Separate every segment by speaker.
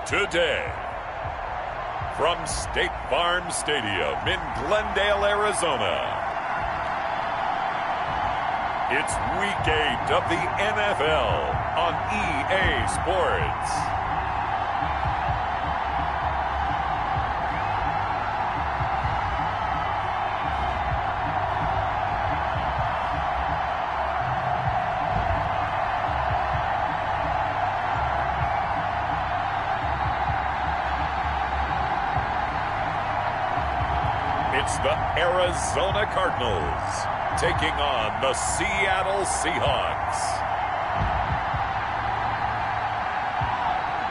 Speaker 1: today. From State Farm Stadium in Glendale, Arizona, it's Week 8 of the NFL on EA Sports. It's the Arizona Cardinals taking on the Seattle Seahawks.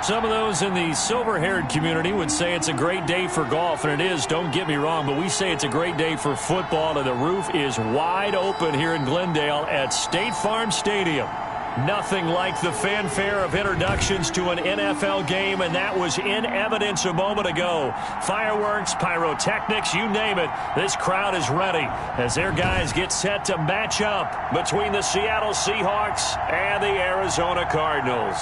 Speaker 2: Some of those in the silver-haired community would say it's a great day for golf, and it is, don't get me wrong, but we say it's a great day for football, and the roof is wide open here in Glendale at State Farm Stadium. Nothing like the fanfare of introductions to an NFL game, and that was in evidence a moment ago. Fireworks, pyrotechnics, you name it. This crowd is ready as their guys get set to match up between the Seattle Seahawks and the Arizona Cardinals.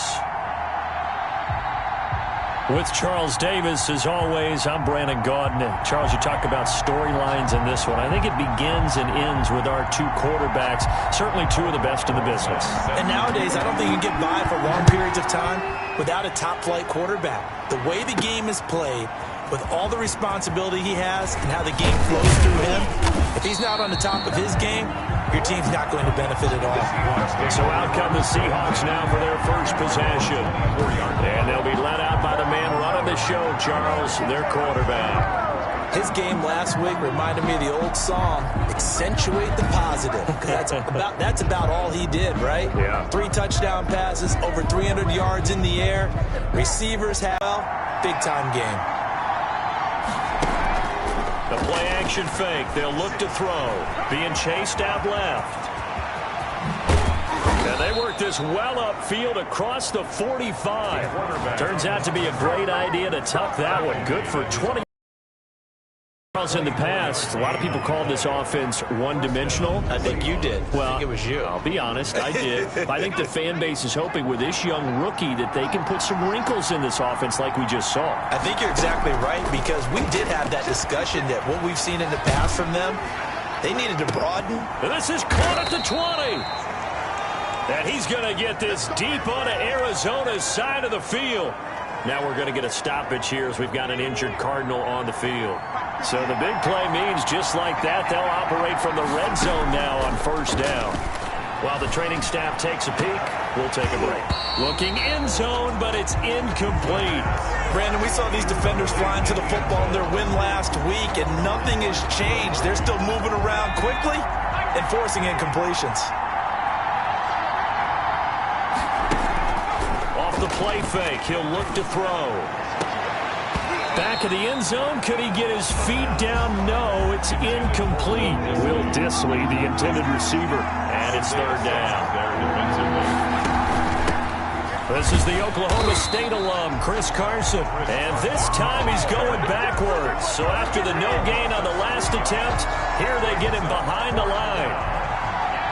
Speaker 2: With Charles Davis, as always, I'm Brandon Gaudin. Charles, you talk about storylines in this one. I think it begins and ends with our two quarterbacks, certainly two of the best in the business.
Speaker 3: And nowadays, I don't think you can get by for long periods of time without a top-flight quarterback. The way the game is played, with all the responsibility he has and how the game flows through him, if he's not on the top of his game, your team's not going to benefit at all.
Speaker 2: So out come the Seahawks now for their first possession. And they'll be led out by the man running the show, Charles, their quarterback.
Speaker 3: His game last week reminded me of the old song, Accentuate the Positive. Because that's about all he did, right?
Speaker 2: Yeah.
Speaker 3: 3 touchdown passes, over 300 yards in the air. Receivers have big-time game.
Speaker 2: The play-action fake. They'll look to throw. Being chased out left. And they work this well upfield across the 45. Turns out to be a great idea to tuck that one. Good for 20. In the past, a lot of people called this offense one-dimensional.
Speaker 3: I think you did.
Speaker 2: Well,
Speaker 3: I think it was you.
Speaker 2: I'll be honest, I did. I think the fan base is hoping with this young rookie that they can put some wrinkles in this offense like we just saw.
Speaker 3: I think you're exactly right, because we did have that discussion that what we've seen in the past from them, they needed to broaden.
Speaker 2: And this is caught at the 20. And he's going to get this deep onto Arizona's side of the field. Now we're going to get a stoppage here as we've got an injured Cardinal on the field. So the big play means just like that, they'll operate from the red zone now on first down. While the training staff takes a peek, we'll take a break. Looking end zone, but it's incomplete.
Speaker 3: Brandon, we saw these defenders flying to the football in their win last week, and nothing has changed. They're still moving around quickly and forcing incompletions.
Speaker 2: Off the play fake, he'll look to throw. Back of the end zone, could he get his feet down? No, it's incomplete. Will Dissly, the intended receiver, and it's third down. This is the Oklahoma State alum, Chris Carson, and this time he's going backwards. So after the no gain on the last attempt, here they get him behind the line.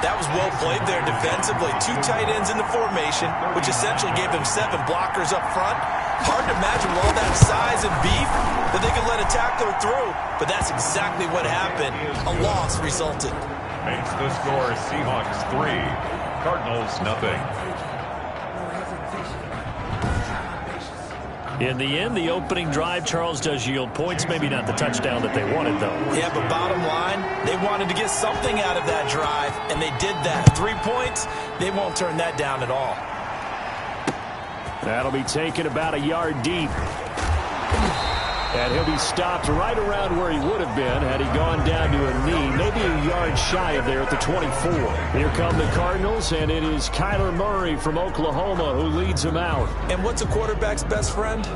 Speaker 3: That was well played there defensively. 2 tight ends in the formation, which essentially gave them 7 blockers up front. Hard to imagine with all that size and beef that they could let a tackler through. But that's exactly what happened. A loss resulted.
Speaker 1: Makes the score Seahawks 3, Cardinals 0.
Speaker 2: In the end, the opening drive, Charles, does yield points. Maybe not the touchdown that they wanted, though.
Speaker 3: Yeah, but bottom line, they wanted to get something out of that drive, and they did that. 3 points, they won't turn that down at all.
Speaker 2: That'll be taken about a yard deep. And he'll be stopped right around where he would have been had he gone down to a knee, maybe a yard shy of there at the 24. Here come the Cardinals, and it is Kyler Murray from Oklahoma who leads them out.
Speaker 3: And what's a quarterback's best friend?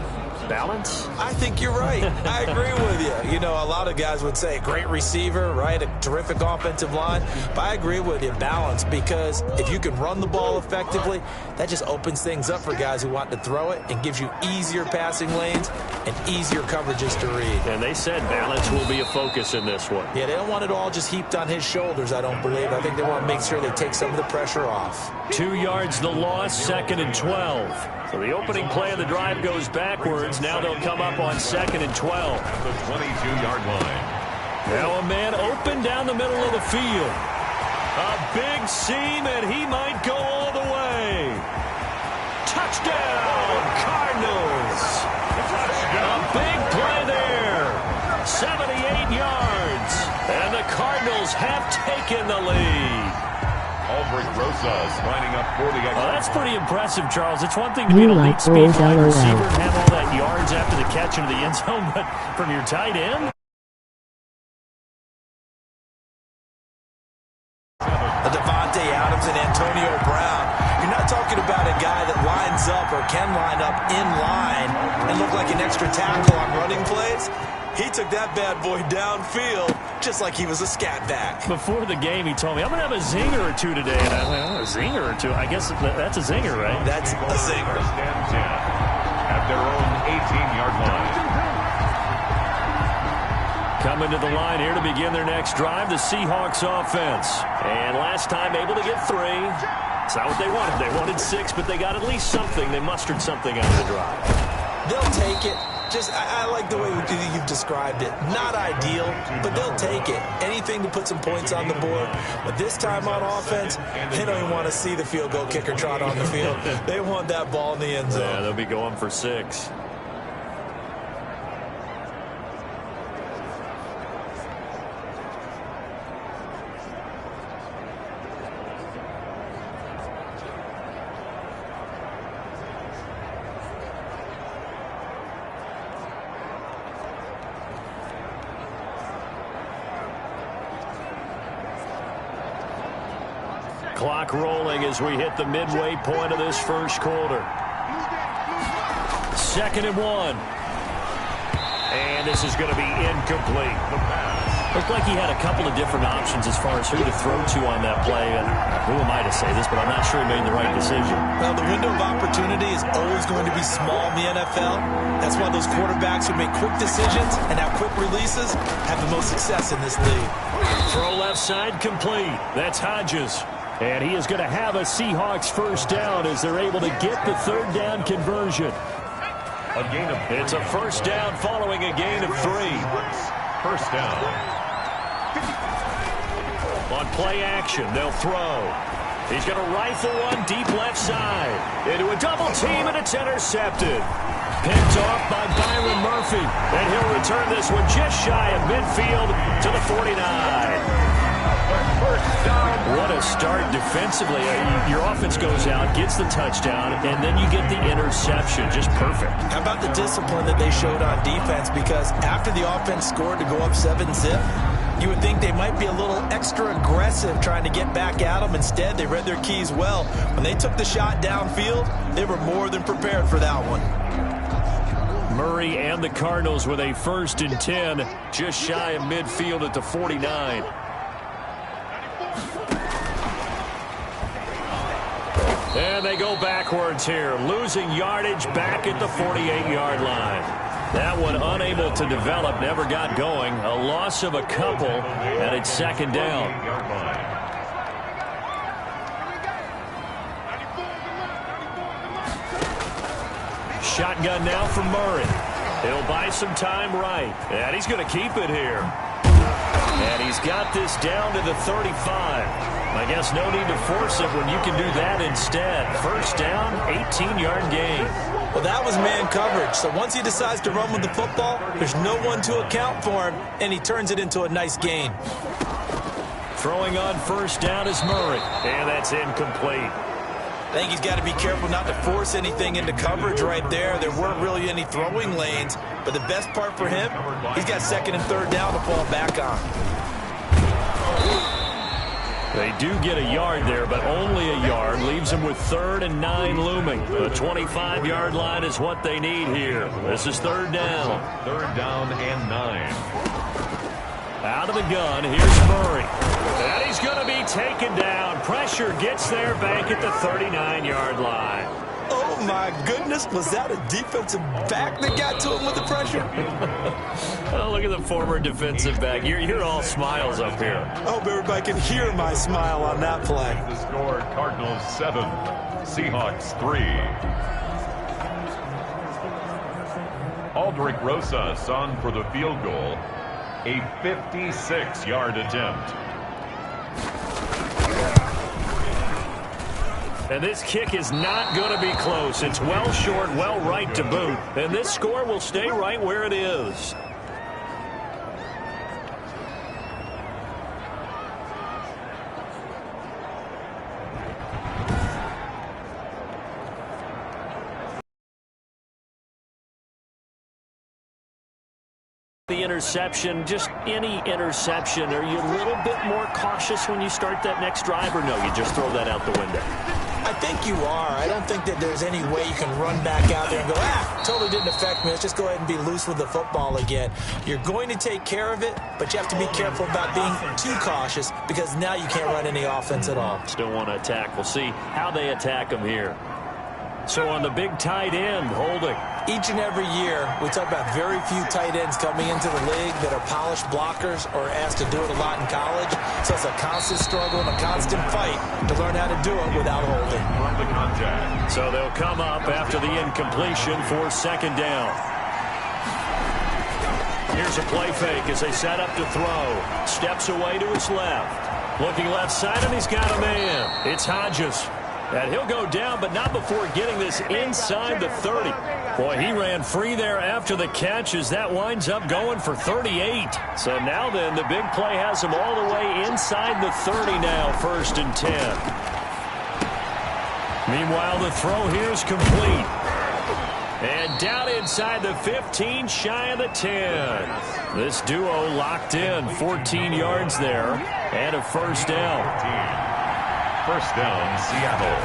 Speaker 2: Balance?
Speaker 3: I think you're right. I agree with you. You know, a lot of guys would say great receiver, right? A terrific offensive line. But I agree with you, balance, because if you can run the ball effectively, that just opens things up for guys who want to throw it and gives you easier passing lanes and easier coverages to read.
Speaker 2: And they said balance will be a focus in this one.
Speaker 3: Yeah, they don't want it all just heaped on his shoulders, I don't believe. I think they want to make sure they take some of the pressure off.
Speaker 2: 2 yards the loss, 2nd and 12. So the opening play of the drive goes backwards. Now they'll come up on 2nd and 12.
Speaker 1: At the 22-yard line.
Speaker 2: Now a man open down the middle of the field. A big seam, and he might go all the way. Touchdown, Cardinals. A big play there. 78 yards. And the Cardinals have taken the lead.
Speaker 1: Albrecht Rosas lining up for the extra.
Speaker 2: Well, that's pretty impressive, Charles. It's one thing to be an elite speed wide receiver and have all that yards after the catch into the end zone, but from your tight end?
Speaker 3: Devontae Adams and Antonio Brown. You're not talking about a guy that lines up or can line up in line and look like an extra tackle on running plays. He took that bad boy downfield just like he was a scat back.
Speaker 2: Before the game, he told me, I'm going to have a zinger or two today. And I was like, oh, a zinger or two? I guess that's a zinger, right?
Speaker 3: That's a zinger.
Speaker 1: First and 10 at their own 18-yard line.
Speaker 2: Coming to the line here to begin their next drive, the Seahawks offense. And last time able to get 3. It's not what they wanted. They wanted 6, but they got at least something. They mustered something out of the drive.
Speaker 3: They'll take it. I like the way you've described it. Not ideal, but they'll take it. Anything to put some points on the board. But this time on offense, they don't even want to see the field goal kicker trot on the field. They want that ball in the end zone.
Speaker 2: Yeah, they'll be going for 6. Clock rolling as we hit the midway point of this first quarter. 2nd and 1. And this is going to be incomplete. The pass. Looked like he had a couple of different options as far as who to throw to on that play. And who am I to say this, but I'm not sure he made the right decision.
Speaker 3: Well, the window of opportunity is always going to be small in the NFL. That's why those quarterbacks who make quick decisions and have quick releases have the most success in this league.
Speaker 2: Throw left side complete. That's Hodges. And he is going to have a Seahawks first down as they're able to get the 3rd down conversion.
Speaker 1: A gain of 3.
Speaker 2: It's a first down following a gain of 3.
Speaker 1: First down.
Speaker 2: On play action, they'll throw. He's going to rifle one deep left side. Into a double team, and it's intercepted. Picked off by Byron Murphy. And he'll return this one just shy of midfield to the 49. What a start defensively. Your offense goes out, gets the touchdown, and then you get the interception. Just perfect.
Speaker 3: How about the discipline that they showed on defense? Because after the offense scored to go up 7-zip, you would think they might be a little extra aggressive trying to get back at them. Instead, they read their keys well. When they took the shot downfield, they were more than prepared for that one.
Speaker 2: Murray and the Cardinals with a 1st and 10, just shy of midfield at the 49. And they go backwards here, losing yardage back at the 48-yard line. That one unable to develop, never got going. A loss of a couple, and it's 2nd down. Shotgun now for Murray. He'll buy some time right, and he's going to keep it here. And he's got this down to the 35. I guess no need to force it when you can do that instead. First down, 18-yard gain.
Speaker 3: Well, that was man coverage. So once he decides to run with the football, there's no one to account for him, and he turns it into a nice gain.
Speaker 2: Throwing on first down is Murray, and that's incomplete.
Speaker 3: I think he's got to be careful not to force anything into coverage right there. There weren't really any throwing lanes, but the best part for him, he's got 2nd and 3rd down to fall back on.
Speaker 2: They do get a yard there, but only a yard. Leaves them with 3rd and 9 looming. The 25-yard line is what they need here. This is 3rd down.
Speaker 1: 3rd down and 9.
Speaker 2: Out of the gun, here's Murray. And he's going to be taken down. Pressure gets there back at the 39-yard line.
Speaker 3: Oh, my goodness. Was that a defensive back that got to him with the pressure?
Speaker 2: Oh, look at the former defensive back. You're all smiles up here.
Speaker 3: I hope everybody can hear my smile on that play.
Speaker 1: The score, Cardinals 7, Seahawks 3. Aldrich Rosas on for the field goal. A 56-yard attempt.
Speaker 2: And this kick is not going to be close. It's well short, well right to boot. And this score will stay right where it is. The interception, just any interception, are you a little bit more cautious when you start that next drive, or no, you just throw that out the window?
Speaker 3: I think you are. I don't think that there's any way you can run back out there and go, totally didn't affect me. Let's just go ahead and be loose with the football again. You're going to take care of it, but you have to be careful about being too cautious because now you can't run any offense at all.
Speaker 2: Still want to attack. We'll see how they attack them here. So on the big tight end, holding.
Speaker 3: Each and every year, we talk about very few tight ends coming into the league that are polished blockers or asked to do it a lot in college. So it's a constant struggle and a constant fight to learn how to do it without holding.
Speaker 1: From the contact.
Speaker 2: So they'll come up after the incompletion for second down. Here's a play fake as they set up to throw. Steps away to his left. Looking left side, and he's got a man. It's Hodges. And he'll go down, but not before getting this inside the 30. Boy, he ran free there after the catch as that winds up going for 38. So now then, the big play has him all the way inside the 30 now, 1st and 10. Meanwhile, the throw here is complete. And down inside the 15, shy of the 10. This duo locked in, 14 yards there, and a first down.
Speaker 1: First down, Seattle.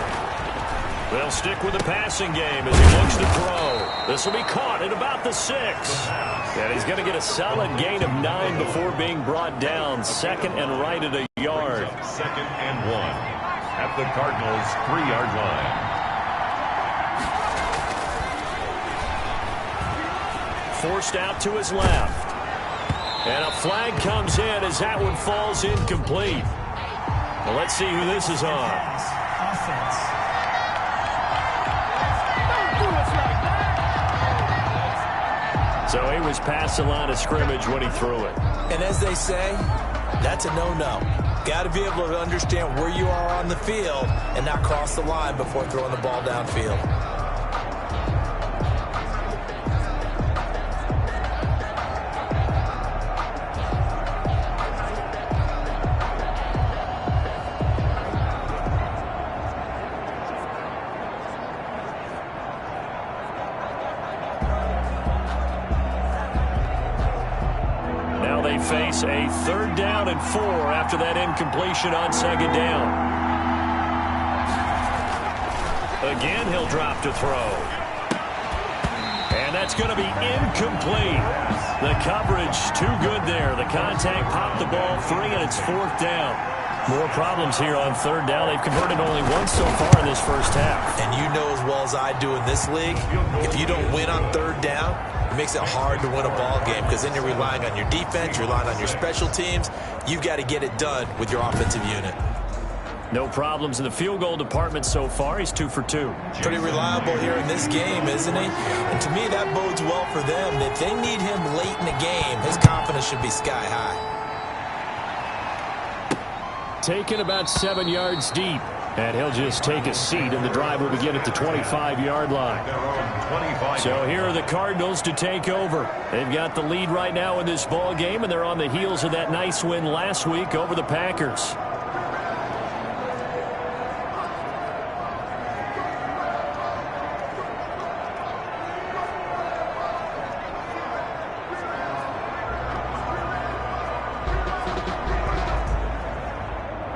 Speaker 2: They'll stick with the passing game as he looks to throw. This will be caught at about the 6. And he's going to get a solid gain of 9 before being brought down. Second and right at a yard.
Speaker 1: Second and 1 at the Cardinals' 3-yard line.
Speaker 2: Forced out to his left. And a flag comes in as that one falls incomplete. Well, let's see who this is on. So he was past the line of scrimmage when he threw it.
Speaker 3: And as they say, that's a no-no. Got to be able to understand where you are on the field and not cross the line before throwing the ball downfield.
Speaker 2: Face a 3rd down and 4 after that incompletion on 2nd down. Again, he'll drop to throw. And that's going to be incomplete. The coverage too good there. The contact popped the ball free, and it's 4th down. More problems here on 3rd down. They've converted only once so far in this first half.
Speaker 3: And you know as well as I do in this league, if you don't win on 3rd down, it makes it hard to win a ball game because then you're relying on your defense, you're relying on your special teams. You've got to get it done with your offensive unit.
Speaker 2: No problems in the field goal department so far. He's 2 for 2.
Speaker 3: Pretty reliable here in this game, isn't he? And to me, that bodes well for them. If they need him late in the game, his confidence should be sky high.
Speaker 2: Taken about 7 yards deep. And he'll just take a seat, and the drive will begin at the 25-yard line. So here are the Cardinals to take over. They've got the lead right now in this ball game, and they're on the heels of that nice win last week over the Packers.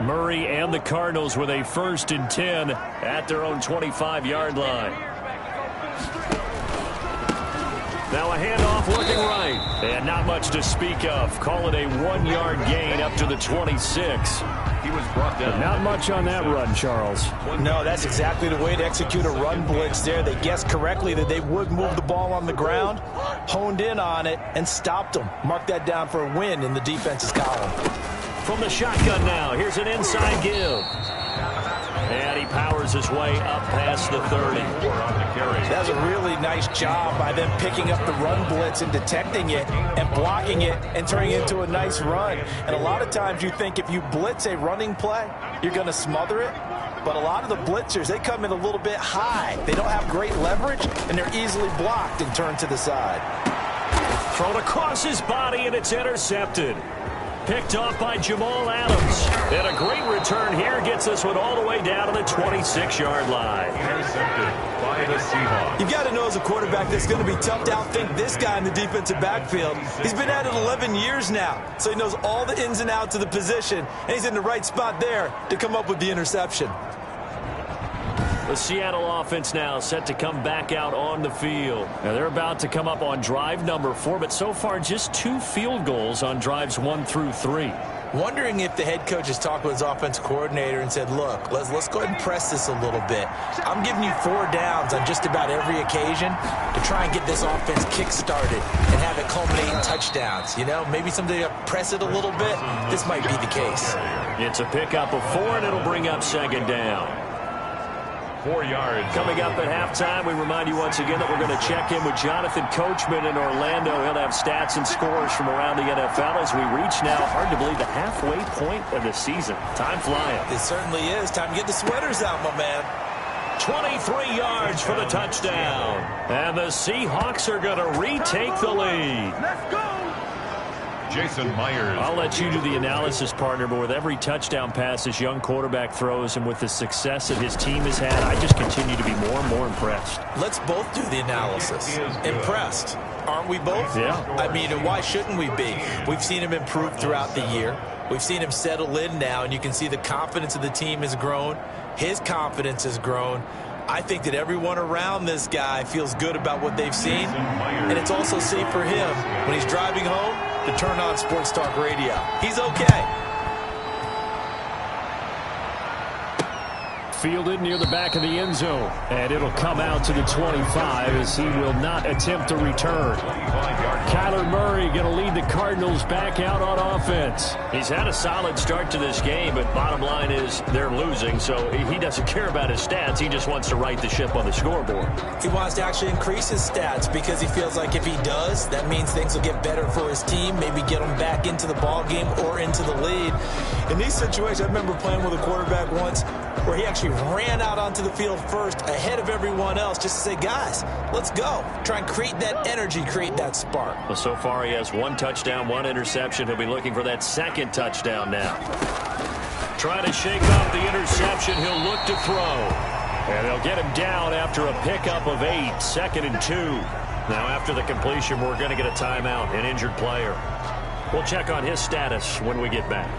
Speaker 2: Murray and the Cardinals with a 1st and 10 at their own 25-yard line. Now a handoff looking right. And not much to speak of. Call it a 1-yard gain up to the 26.
Speaker 1: He was brought down.
Speaker 2: But not much on that run, Charles.
Speaker 4: No, that's exactly the way to execute a run blitz there. They guessed correctly that they would move the ball on the ground, honed in on it, and stopped them. Mark that down for a win in the defense's column.
Speaker 2: From the shotgun now, here's an inside give. And he powers his way up past the 30.
Speaker 4: That was a really nice job by them picking up the run blitz and detecting it and blocking it and turning it into a nice run. And a lot of times you think if you blitz a running play, you're going to smother it. But a lot of the blitzers, they come in a little bit high. They don't have great leverage, and they're easily blocked and turned to the side.
Speaker 2: Thrown across his body, and it's intercepted. Picked off by Jamal Adams. And a great return here gets this one all the way down to the 26-yard line.
Speaker 1: Intercepted by the Seahawks.
Speaker 3: You've got to know as a quarterback that's going to be tough to outthink this guy in the defensive backfield. He's been at it 11 years now, so he knows all the ins and outs of the position, and he's in the right spot there to come up with the interception.
Speaker 2: The Seattle offense now set to come back out on the field. Now they're about to come up on drive number 4, but so far just 2 field goals on drives 1 through 3.
Speaker 3: Wondering if the head coach has talked with his offense coordinator and said, look, let's go ahead and press this a little bit. I'm giving you 4 downs on just about every occasion to try and get this offense kick-started and have it culminate in touchdowns. You know, maybe someday to press it a little bit. This might be the case.
Speaker 2: It's a pickup of 4, and it'll bring up second down.
Speaker 1: 4 yards.
Speaker 2: Coming up at halftime, we remind you once again that we're going to check in with Jonathan Coachman in Orlando. He'll have stats and scores from around the NFL as we reach now, hard to believe, the halfway point of the season. Time flying.
Speaker 3: It certainly is. Time to get the sweaters out, my man.
Speaker 2: 23 yards for the touchdown. And the Seahawks are going to retake the lead.
Speaker 1: Let's go. Jason Myers.
Speaker 2: I'll let you do the analysis, partner, but with every touchdown pass this young quarterback throws and with the success that his team has had, I just continue to be more and more impressed.
Speaker 3: Let's both do the analysis. Impressed. Aren't we both?
Speaker 2: Yeah.
Speaker 3: I mean, why shouldn't we be? We've seen him improve throughout the year. We've seen him settle in now, and you can see the confidence of the team has grown. His confidence has grown. I think that everyone around this guy feels good about what they've seen, and it's also safe for him when he's driving home to turn on Sports Talk Radio. He's okay.
Speaker 2: Fielded near the back of the end zone, and it'll come out to the 25 as he will not attempt to return. Kyler Murray going to lead the Cardinals back out on offense. He's had a solid start to this game, but bottom line is they're losing, so he doesn't care about his stats. He just wants to right the ship on the scoreboard.
Speaker 3: He wants to actually increase his stats because he feels like if he does, that means things will get better for his team, maybe get him back into the ball game or into the lead. In these situations, I remember playing with a quarterback once where he actually ran out onto the field first ahead of everyone else just to say, guys, let's go. Try and create that energy, create that spark.
Speaker 2: Well, so far he has 1 touchdown, 1 interception. He'll be looking for that 2nd touchdown now. Trying to shake off the interception. He'll look to throw. And they'll get him down after a pickup of 8, 2nd and 2. Now after the completion, we're going to get a timeout, an injured player. We'll check on his status when we get back.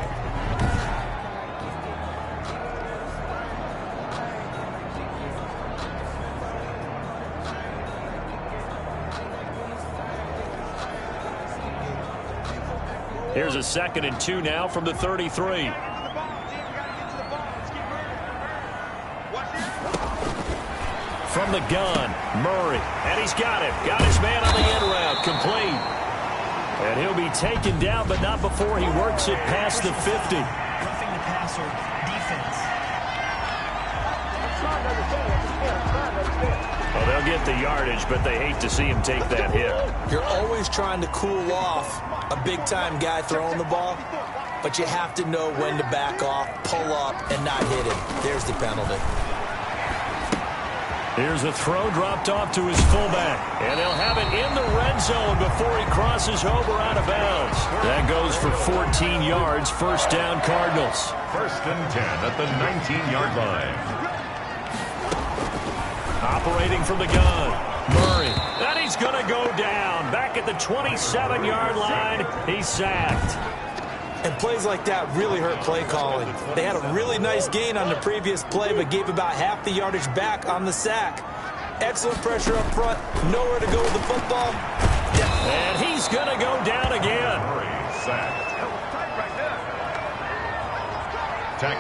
Speaker 2: Here's a 2nd and 2 now from the 33. From the gun, Murray. And he's got it. Got his man on the end route. Complete. And he'll be taken down, but not before he works it past the 50.
Speaker 5: Roughing the passer defense.
Speaker 2: Well, they'll get the yardage, but they hate to see him take that hit.
Speaker 3: You're always trying to cool off a big-time guy throwing the ball, but you have to know when to back off, pull up, and not hit him. There's the penalty.
Speaker 2: Here's a throw dropped off to his fullback, and they'll have it in the red zone before he crosses over out of bounds. That goes for 14 yards, 1st down Cardinals.
Speaker 1: 1st and 10 at the 19-yard line.
Speaker 2: Operating from the gun, Murray. And he's going to go down. Back at the 27-yard line, he's sacked.
Speaker 3: And plays like that really hurt play calling. They had a really nice gain on the previous play, but gave about half the yardage back on the sack. Excellent pressure up front. Nowhere to go with the football.
Speaker 2: And he's going to go down again.
Speaker 1: Murray sacked.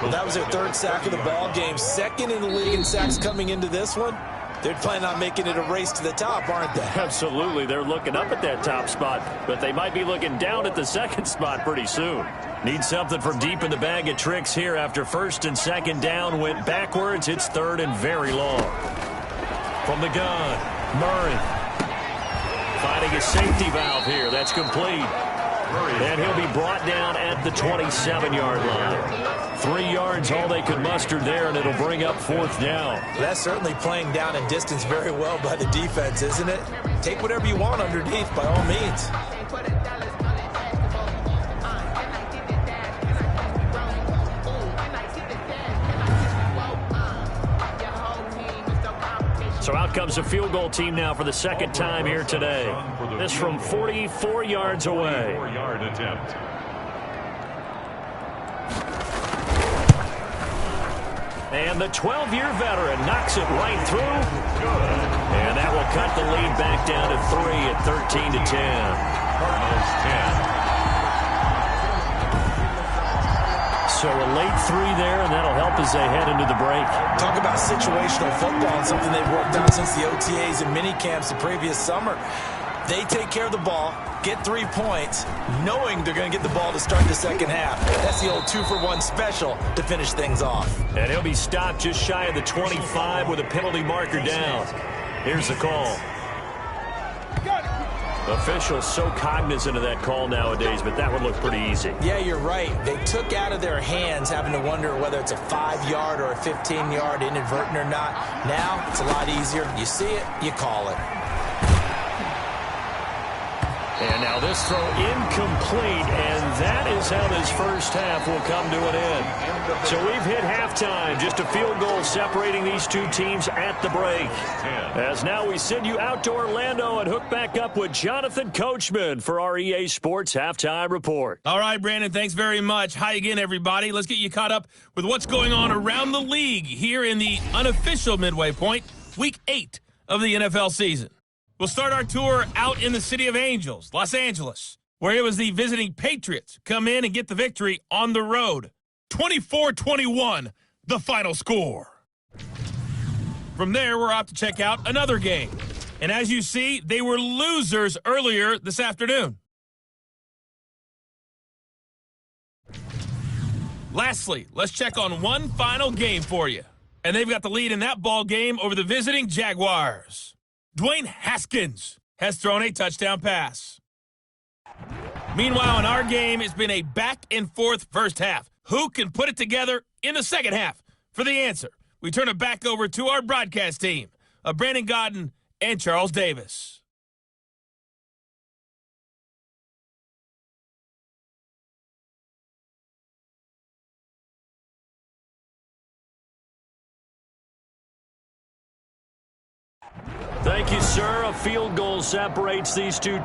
Speaker 3: Well, that was their 3rd sack of the ball game. 2nd in the league in sacks coming into this one. They're planning on making it a race to the top, aren't they?
Speaker 2: Absolutely. They're looking up at that top spot, but they might be looking down at the second spot pretty soon. Need something from deep in the bag of tricks here after first and second down went backwards. It's third and very long. From the gun, Murray finding a safety valve here. That's complete. And he'll be brought down at the 27-yard line. 3 yards, all they could muster there, and it'll bring up fourth down.
Speaker 3: That's certainly playing down in distance very well by the defense, isn't it? Take whatever you want underneath, by all means.
Speaker 2: So out comes a field goal team now for the second time here today. This from 44 yards away.
Speaker 1: 4-yard attempt.
Speaker 2: And the 12-year veteran knocks it right through. And that will cut the lead back down to 3 at 13-10.
Speaker 1: Cardinals 10.
Speaker 2: So a late 3 there, and that'll help as they head into the break.
Speaker 3: Talk about situational football and something they've worked out since the OTAs and mini camps the previous summer. They take care of the ball, get 3 points, knowing they're going to get the ball to start the second half. That's the old 2-for-1 special to finish things off.
Speaker 2: And he'll be stopped just shy of the 25 with a penalty marker down. Here's the call. Officials so cognizant of that call nowadays, but that would look pretty easy.
Speaker 3: Yeah, you're right. They took out of their hands having to wonder whether it's a 5-yard or a 15-yard inadvertent or not. Now, it's a lot easier. You see it, you call it.
Speaker 2: And now this throw incomplete, and that is how this first half will come to an end. So we've hit halftime, just a field goal separating these two teams at the break. As now we send you out to Orlando and hook back up with Jonathan Coachman for our EA Sports Halftime Report.
Speaker 6: All right, Brandon, thanks very much. Hi again, everybody. Let's get you caught up with what's going on around the league here in the unofficial midway point, Week 8 of the NFL season. We'll start our tour out in the City of Angels, Los Angeles, where it was the visiting Patriots come in and get the victory on the road. 24-21, the final score. From there, we're off to check out another game. And as you see, they were losers earlier this afternoon. Lastly, let's check on one final game for you. And they've got the lead in that ball game over the visiting Jaguars. Dwayne Haskins has thrown a touchdown pass. Meanwhile, in our game, it's been a back-and-forth first half. Who can put it together in the second half? For the answer, we turn it back over to our broadcast team of Brandon Godden and Charles Davis.
Speaker 2: Thank you, sir. A field goal separates these two teams.